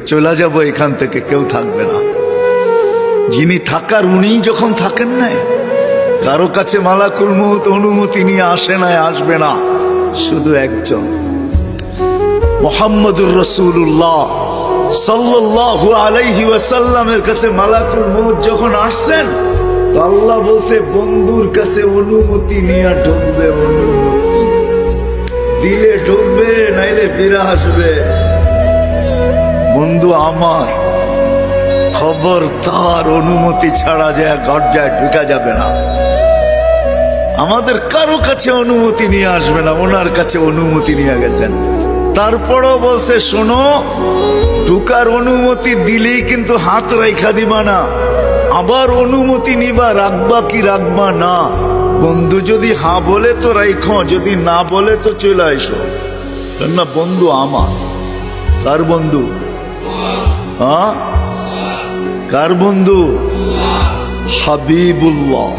চলে যাব এখান থেকে, কেউ থাকবে না। যিনি থাকার উনিই যখন থাকেন না, কারো কাছে মালাকুল মউত অনুমতি নিয়ে আসে না, আসবে না। শুধু একজন মুহাম্মদুর রাসূলুল্লাহ সাল্লাল্লাহু আলাইহি ওয়াসাল্লামের কাছে মালাকুল মউত যখন আসছেন, তো আল্লাহ বলছে বন্ধুর কাছে অনুমতি নিয়ে ঢুকবে। অনুমতি দিলে ঢুকবে, নাইলে ফিরে আসবে। বন্ধু আমার, খবরদার অনুমতি ছাড়া যায় গর্জায় ঢুকা যাবে না। আমাদের কারো কাছে অনুমতি নিয়ে আসবে না, ওনার কাছে অনুমতি নিয়ে গেছেন। তারপরও বলছে শোনো, ঢুকার অনুমতি দিলেই কিন্তু হাত রাইখা দিবা না, আবার অনুমতি নিবা, রাখবা কি রাখবা না। বন্ধু যদি হ্যাঁ বলে তো রাইখো, যদি না বলে তো চলে আইসো। না বন্ধু আমার। কার বন্ধু? হ্যাঁ, কার বন্ধু? হাবিবুল্লাহ